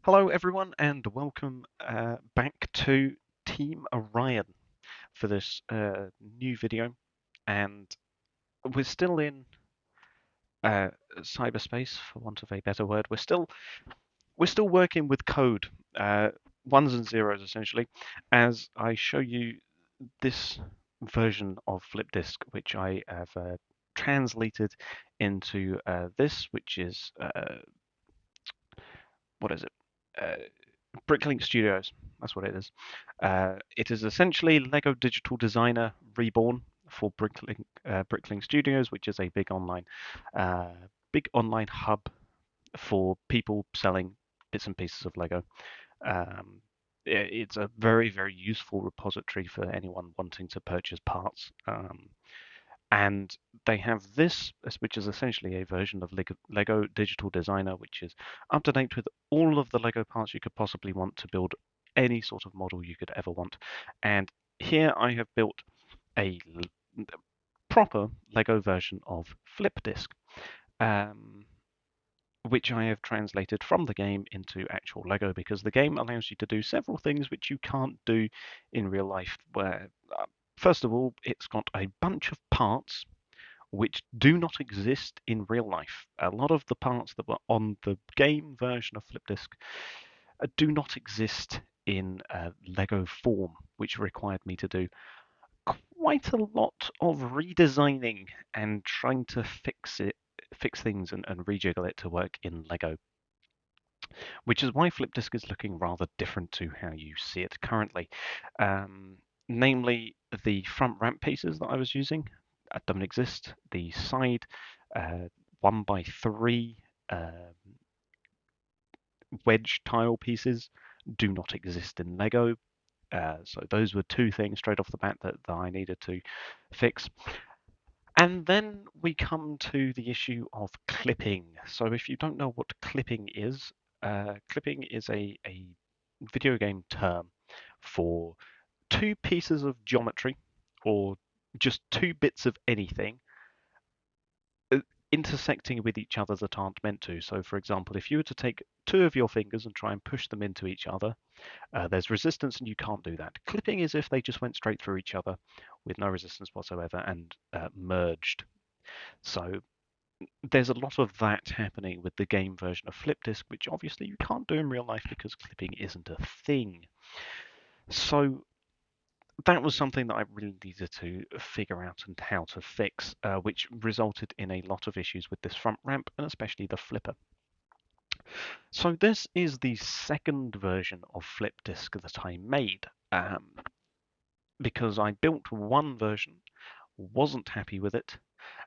Hello, everyone, and welcome back to Team Orion for this new video. And we're still in uh, cyberspace, for want of a better word. We're still working with code, uh, ones and zeros essentially, as I show you this version of Flipdisc, which I have translated into this, which is what is it? Bricklink Studios. That's what it is. It is essentially Lego Digital Designer reborn for Bricklink Studios, which is a uh, big online hub for people selling bits and pieces of Lego. Um, it's a very useful repository for anyone wanting to purchase parts. And they have this, which is essentially a version of Lego Digital Designer, which is up to date with all of the Lego parts you could possibly want to build any sort of model you could ever want. And here I have built a proper Lego version of Flipdisc, um, which I have translated from the game into actual Lego because the game allows you to do several things which you can't do in real life. Where, first of all, it's got a bunch of parts which do not exist in real life. A lot of the parts that were on the game version of Flipdisc do not exist in Lego form, which required me to do quite a lot of redesigning and trying to fix things and rejiggle it to work in Lego, which is why Flipdisc is looking rather different to how you see it currently. Um, Namely, the front ramp pieces that I was using don't exist. The side uh, 1x3 wedge tile pieces do not exist in Lego. So those were two things straight off the bat that I needed to fix. And then we come to the issue of clipping. So if you don't know what clipping is a video game term for two pieces of geometry or just two bits of anything uh, intersecting with each other that aren't meant to. So, for example, if you were to take two of your fingers and try and push them into each other, there's resistance and you can't do that. Clipping is if they just went straight through each other with no resistance whatsoever and merged. So there's a lot of that happening with the game version of Flipdisc, which obviously you can't do in real life because clipping isn't a thing. So that was something that I really needed to figure out and how to fix, which resulted in a lot of issues with this front ramp and especially the flipper. So this is the second version of Flipdisc that I made, because I built one version, wasn't happy with it,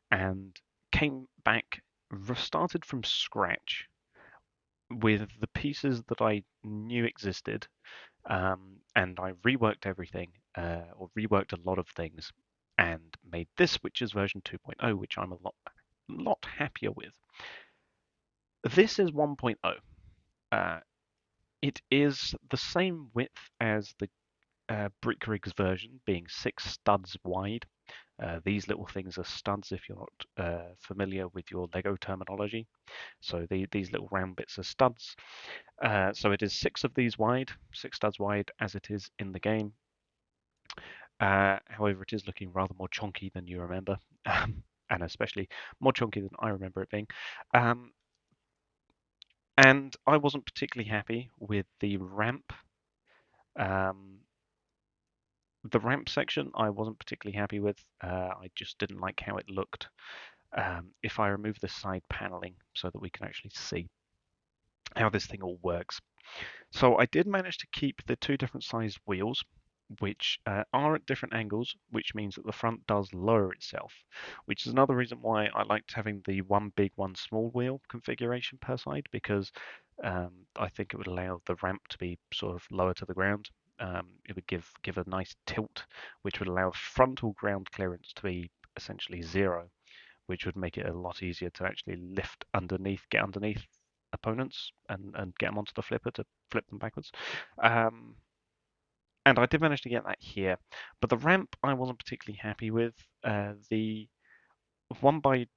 and came back, started from scratch with the pieces that I knew existed, and I reworked everything, or reworked a lot of things, and made this, which is version 2.0, which I'm a lot happier with. This is 1.0. It is the same width as the Brick Rigs version, being 6 studs wide. These little things are studs if you're not familiar with your Lego terminology. So these little round bits are studs. So it is 6 of these wide, 6 studs wide as it is in the game. However, it is looking rather more chunky than you remember, and especially more chunky than I remember it being. Um, and I wasn't particularly happy with the ramp. Um, the ramp section I wasn't particularly happy with. I just didn't like how it looked. If I remove the side paneling so that we can actually see how this thing all works. So I did manage to keep the two different size wheels, which are at different angles, which means that the front does lower itself, which is another reason why I liked having the one big, one small wheel configuration per side, because I think it would allow the ramp to be sort of lower to the ground. It would give a nice tilt, which would allow frontal ground clearance to be essentially zero, which would make it a lot easier to actually get underneath opponents and get them onto the flipper to flip them backwards. Um, and I did manage to get that here, but the ramp I wasn't particularly happy with. The one by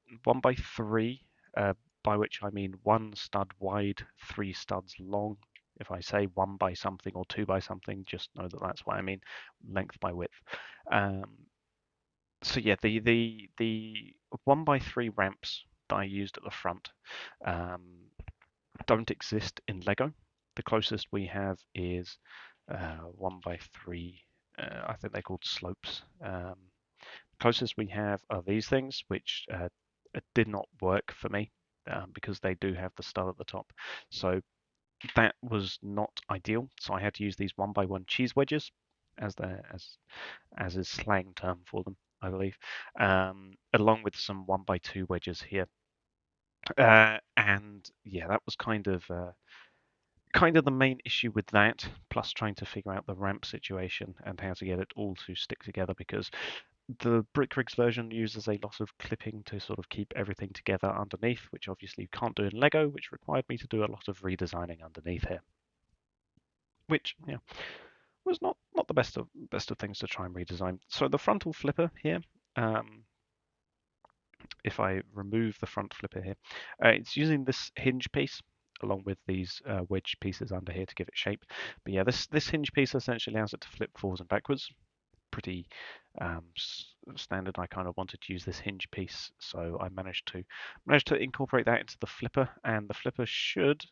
three, by which I mean 1 stud wide, 3 studs long. If I say 1 by something or 2 by something, just know that that's what I mean, length by width. So yeah, the 1 by 3 ramps that I used at the front um, don't exist in Lego. The closest we have is 1 by 3. I think they're called slopes. Closest we have are these things, which did not work for me because they do have the stud at the top. So that was not ideal. So I had to use these 1 by 1 cheese wedges as as is slang term for them, I believe, along with some 1 by 2 wedges here. And yeah, that was kind of the main issue with that, plus trying to figure out the ramp situation and how to get it all to stick together, because the Brick version uses a lot of clipping to sort of keep everything together underneath, which obviously you can't do in Lego, which required me to do a lot of redesigning underneath here, which yeah was not the best of things to try and redesign. So the frontal flipper here, if I remove the front flipper here, it's using this hinge piece along with these wedge pieces under here to give it shape. But yeah, this hinge piece essentially allows it to flip forwards and backwards. Pretty standard. I kind of wanted to use this hinge piece, so I managed to incorporate that into the flipper, and the flipper should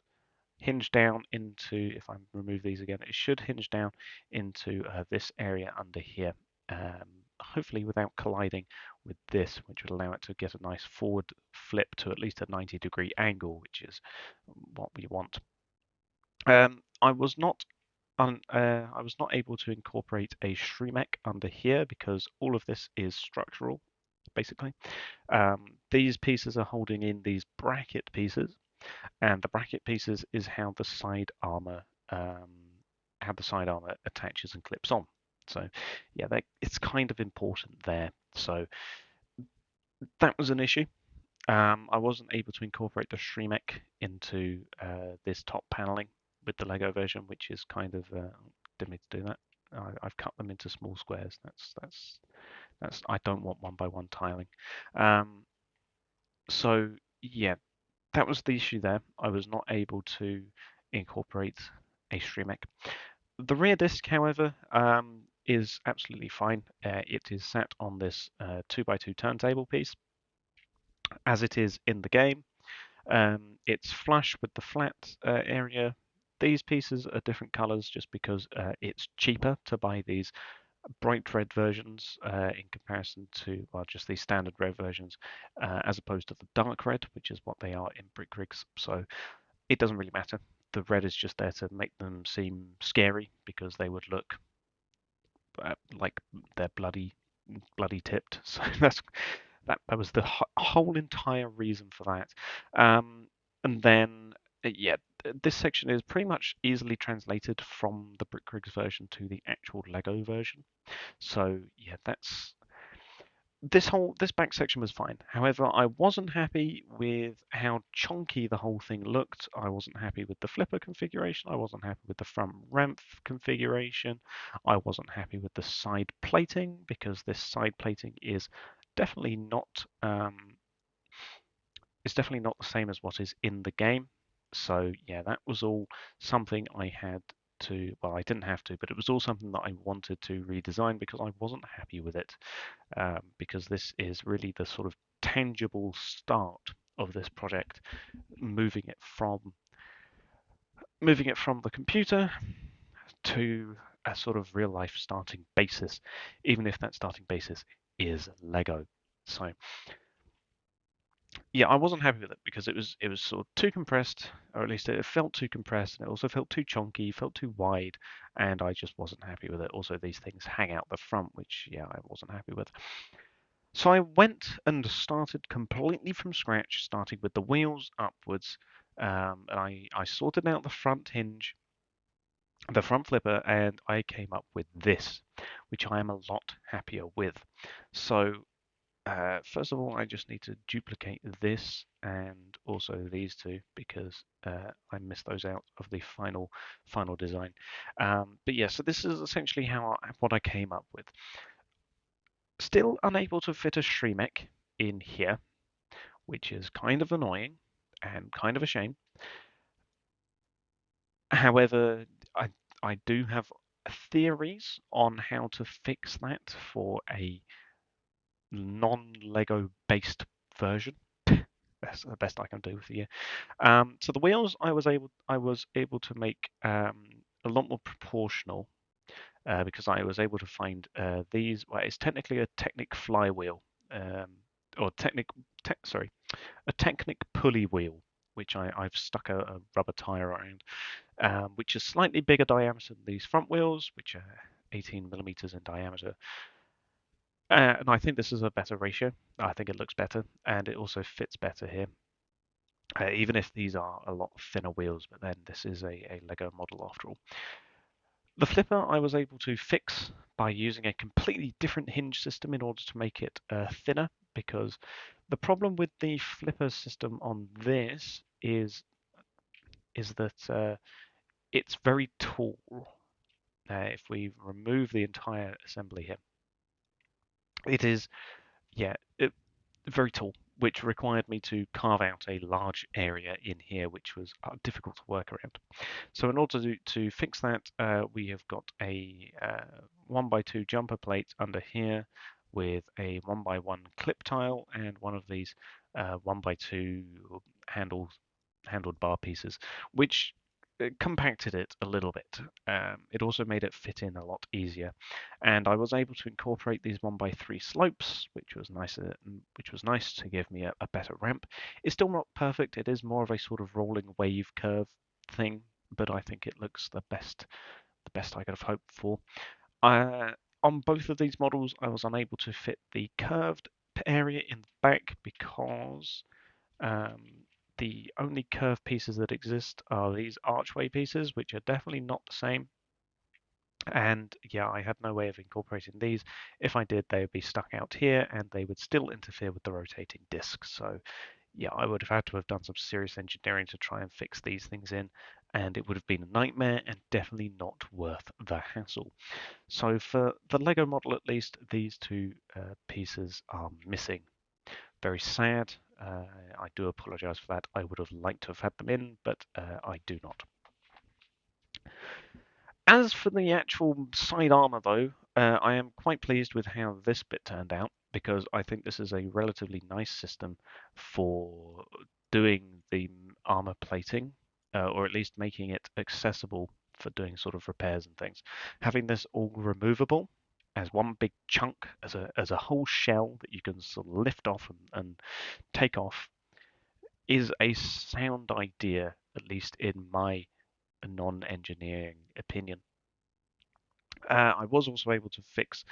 hinge down into, if I remove these again, it should hinge down into this area under here, hopefully without colliding with this, which would allow it to get a nice forward flip to at least a 90-degree angle, which is what we want. I was not able to incorporate a Shremek under here because all of this is structural, basically. These pieces are holding in these bracket pieces, and the bracket pieces is how the side armor attaches and clips on. So yeah, it's kind of important there. So that was an issue. I wasn't able to incorporate the Shremek into this top paneling with the Lego version, which is kind of didn't mean to do that. I've cut them into small squares. That's I don't want 1 by 1 tiling. So yeah, that was the issue there. I was not able to incorporate a Shremek. The rear disc, however, is absolutely fine. It is sat on this 2x2 turntable piece, as it is in the game. It's flush with the flat area. These pieces are different colors just because it's cheaper to buy these bright red versions in comparison to, well, just these standard red versions, as opposed to the dark red, which is what they are in Brick Rigs. So it doesn't really matter. The red is just there to make them seem scary because they would look like they're bloody tipped. So that was the whole entire reason for that. And then yeah, this section is pretty much easily translated from the Brick Rigs version to the actual Lego version. So yeah, this back section was fine. However, I wasn't happy with how chunky the whole thing looked. I wasn't happy with the flipper configuration. I wasn't happy with the front ramp configuration. I wasn't happy with the side plating because this side plating is definitely not it's definitely not the same as what is in the game. So yeah, that was all something I had to, well, I didn't have to, but it was all something that I wanted to redesign because I wasn't happy with it. Because this is really the sort of tangible start of this project, moving it from the computer to a sort of real life starting basis, even if that starting basis is Lego. So yeah, I wasn't happy with it because it was sort of too compressed, or at least it felt too compressed, and it also felt too chunky, felt too wide, and I just wasn't happy with it. Also, these things hang out the front, which yeah, I wasn't happy with. So I went and started completely from scratch, starting with the wheels upwards, and I sorted out the front hinge, the front flipper, and I came up with this, which I am a lot happier with. So first of all, I just need to duplicate this and also these two because I missed those out of the final design. But yeah, so this is essentially what I came up with. Still unable to fit a Shremek in here, which is kind of annoying and kind of a shame. However, I I do have theories on how to fix that for a non-Lego based version. That's the best I can do for you. So the wheels I was able to make a lot more proportional because I was able to find these. Well, it's technically a Technic flywheel, um, or sorry, a Technic pulley wheel, which I've stuck a rubber tire around, which is slightly bigger diameter than these front wheels, which are 18 millimeters in diameter. And I think this is a better ratio. I think it looks better, and it also fits better here. Even if these are a lot thinner wheels, but then this is a Lego model after all. The flipper I was able to fix by using a completely different hinge system in order to make it thinner, because the problem with the flipper system on this is that it's very tall. If we remove the entire assembly here, it is, yeah, very tall, which required me to carve out a large area in here, which was difficult to work around. So in order to fix that, we have got a 1x2 jumper plate under here with a 1x1 clip tile and one of these 1x2 handled bar pieces, which compacted it a little bit. It also made it fit in a lot easier, and I was able to incorporate these 1x3 slopes, which was nice to give me a better ramp. It's still not perfect. It is more of a sort of rolling wave curve thing, but I think it looks the best I could have hoped for. Uh, on both of these models, I was unable to fit the curved area in the back because um, the only curved pieces that exist are these archway pieces, which are definitely not the same. And yeah, I had no way of incorporating these. If I did, they would be stuck out here and they would still interfere with the rotating disc. So yeah, I would have had to have done some serious engineering to try and fix these things in, and it would have been a nightmare and definitely not worth the hassle. So for the Lego model at least, these two pieces are missing. Very sad. I do apologize for that. I would have liked to have had them in, but I do not. As for the actual side armor, though, I am quite pleased with how this bit turned out because I think this is a relatively nice system for doing the armor plating, or at least making it accessible for doing sort of repairs and things. Having this all removable as one big chunk, as a whole shell that you can sort of lift off and take off, is a sound idea, at least in my non-engineering opinion. I was also able to fix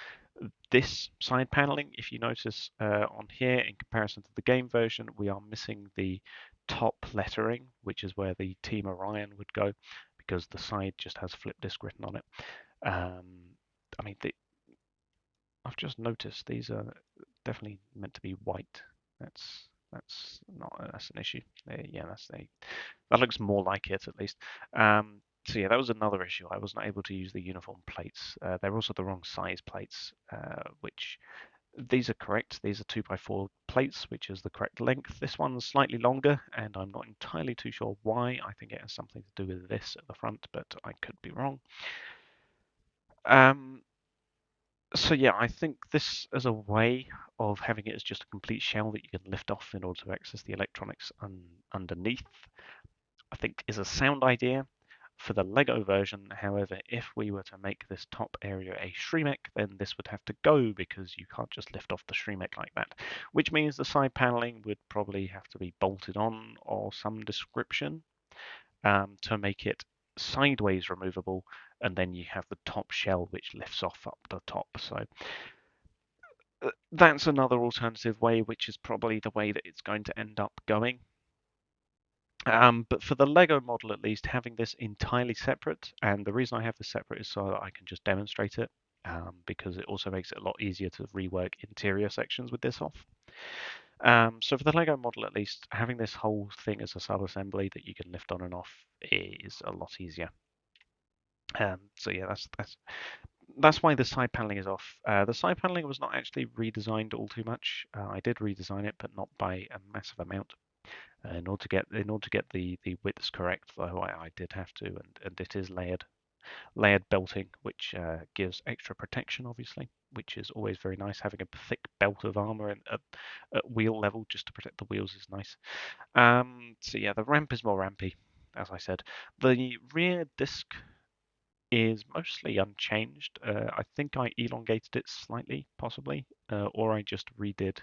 this side paneling. If you notice on here, in comparison to the game version, we are missing the top lettering, which is where the Team Orion would go, because the side just has Flipdisc written on it. Um, I mean, I've just noticed these are definitely meant to be white. That's an issue. Yeah, that looks more like it at least. So yeah, that was another issue. I wasn't able to use the uniform plates. They're also the wrong size plates, which these are correct. These are 2x4 plates, which is the correct length. This one's slightly longer, and I'm not entirely too sure why. I think it has something to do with this at the front, but I could be wrong. Um, so yeah, I think this as a way of having it as just a complete shell that you can lift off in order to access the electronics underneath, I think is a sound idea. For the Lego version, however, if we were to make this top area a Shremek, then this would have to go because you can't just lift off the Shremek like that, which means the side paneling would probably have to be bolted on or some description to make it sideways removable, and then you have the top shell which lifts off up the top. So that's another alternative way, which is probably the way that it's going to end up going. But for the Lego model, at least, having this entirely separate, and the reason I have this separate is so that I can just demonstrate it, because it also makes it a lot easier to rework interior sections with this off. So for the Lego model, at least, having this whole thing as a sub-assembly that you can lift on and off is a lot easier. So yeah, that's why the side paneling is off. The side paneling was not actually redesigned all too much. I did redesign it, but not by a massive amount. In order to get the widths correct, though, I did have to, and it is layered belting, which gives extra protection, obviously, which is always very nice. Having a thick belt of armor at wheel level just to protect the wheels is nice. So yeah, the ramp is more rampy, as I said. The rear disc is mostly unchanged. I think I elongated it slightly, possibly, or I just redid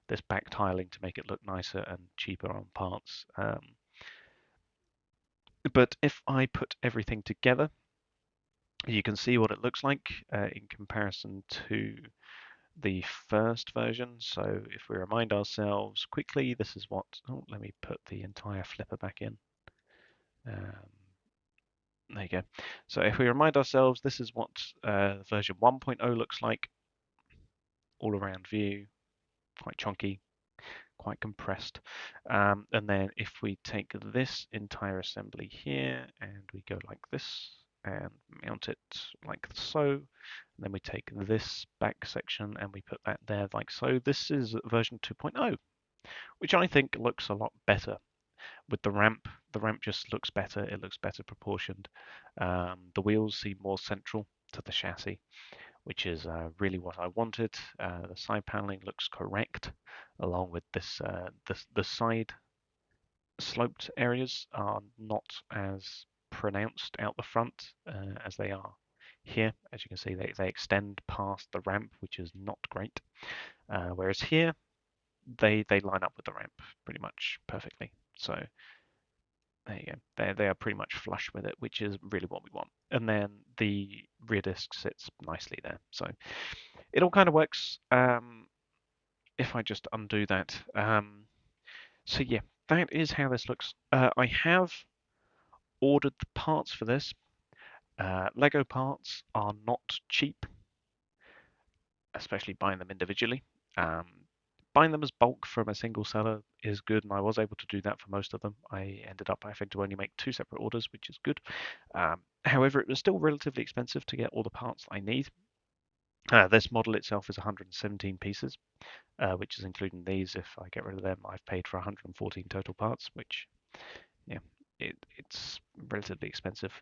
this back tiling to make it look nicer and cheaper on parts. But if I put everything together, you can see what it looks like in comparison to the first version. So if we remind ourselves quickly, this is what, oh, let me put the entire flipper back in. There you go. So if we remind ourselves, this is what version 1.0 looks like. All around view, quite chunky, quite compressed. And then if we take this entire assembly here and we go like this and mount it like so, and then we take this back section and we put that there like so, this is version 2.0, which I think looks a lot better. With the ramp just looks better. It looks better proportioned. The wheels seem more central to the chassis, which is really what I wanted. The side paneling looks correct, along with this. The side sloped areas are not as pronounced out the front as they are here. As you can see, they extend past the ramp, which is not great. Whereas here, they line up with the ramp pretty much perfectly. So there you go. They are pretty much flush with it, which is really what we want. And then the rear disc sits nicely there. So it all kind of works. If I just undo that. So yeah, that is how this looks. I have ordered the parts for this. Lego parts are not cheap, especially buying them individually. Um, Buying them as bulk from a single seller is good, and I was able to do that for most of them. I ended up having to only make 2 separate orders, which is good. However, it was still relatively expensive to get all the parts I need. This model itself is 117 pieces, which is including these. If I get rid of them, I've paid for 114 total parts, which, yeah, it's relatively expensive.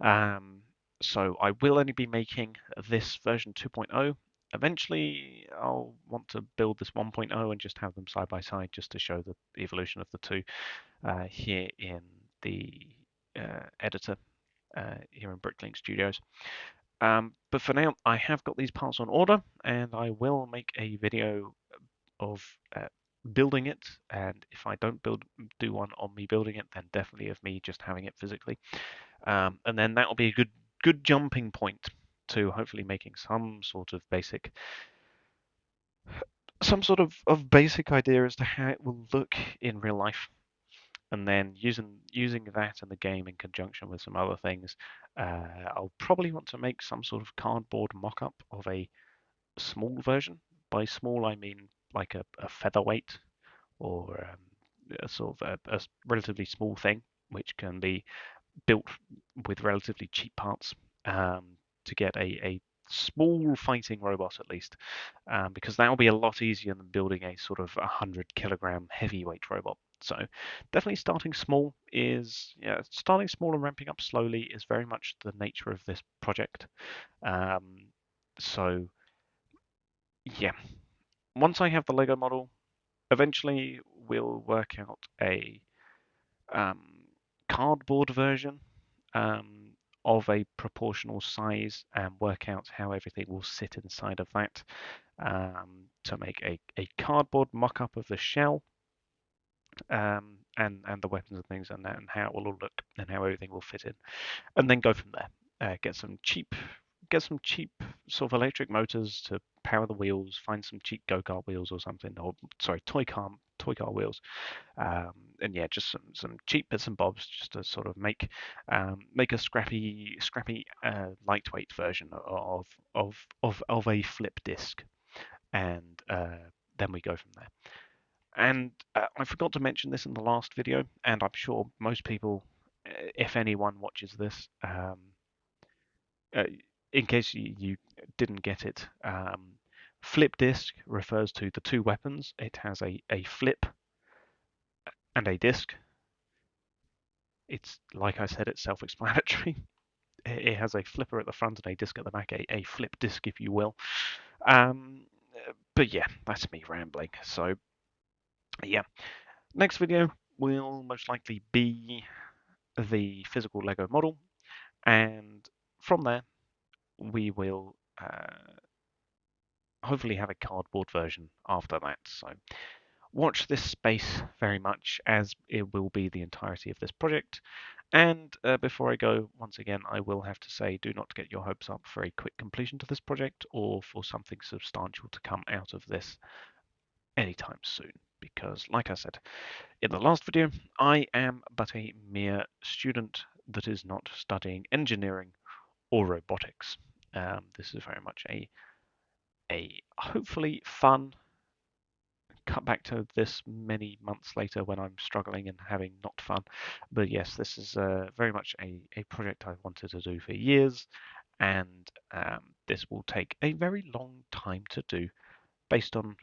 So I will only be making this version 2.0. Eventually, I'll want to build this 1.0 and just have them side by side just to show the evolution of the two here in the editor here in Bricklink Studios. But for now, I have got these parts on order, and I will make a video of building it. And if I don't do one on me building it, then definitely of me just having it physically. And then that will be a good jumping point to hopefully making some sort of basic basic idea as to how it will look in real life. And then using that in the game in conjunction with some other things, I'll probably want to make some sort of cardboard mock-up of a small version. By small, I mean like a featherweight or a sort of a relatively small thing, which can be built with relatively cheap parts to get a small fighting robot at least, because that will be a lot easier than building a sort of 100 kilogram heavyweight robot. So definitely starting small starting small and ramping up slowly is very much the nature of this project. So yeah, once I have the Lego model, eventually we'll work out a um, cardboard version um, of a proportional size and work out how everything will sit inside of that to make a cardboard mock-up of the shell and the weapons and things and how it will all look and how everything will fit in, and then go from there. Get some cheap sort of electric motors to power the wheels. Find some cheap go-kart wheels or something, or sorry, toy car wheels, and yeah, just some cheap bits and bobs just to sort of make a scrappy lightweight version of a flip disc, and then we go from there. And I forgot to mention this in the last video, and I'm sure most people, if anyone watches this, uh, in case you didn't get it, flip disc refers to the two weapons. It has a flip and a disc. It's like I said, it's self-explanatory. It has a flipper at the front and a disc at the back, a flip disc, if you will. Um, but yeah, that's me rambling. So yeah, next video will most likely be the physical Lego model, and from there we will hopefully have a cardboard version after that. So watch this space very much, as it will be the entirety of this project. And before I go, once again, I will have to say, do not get your hopes up for a quick completion to this project or for something substantial to come out of this anytime soon. Because, like I said in the last video, I am but a mere student that is not studying engineering or robotics. This is very much a hopefully fun cut back to this many months later when I'm struggling and having not fun. But yes, this is very much a project I've wanted to do for years, and this will take a very long time to do based on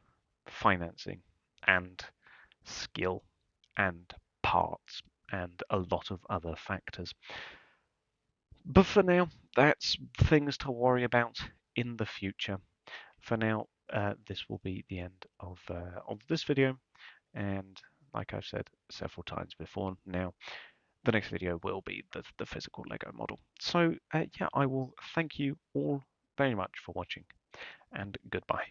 financing and skill and parts and a lot of other factors. But for now, that's things to worry about in the future. For now, this will be the end of this video. And like I've said several times before now, the next video will be the physical Lego model. So yeah, I will thank you all very much for watching, and goodbye.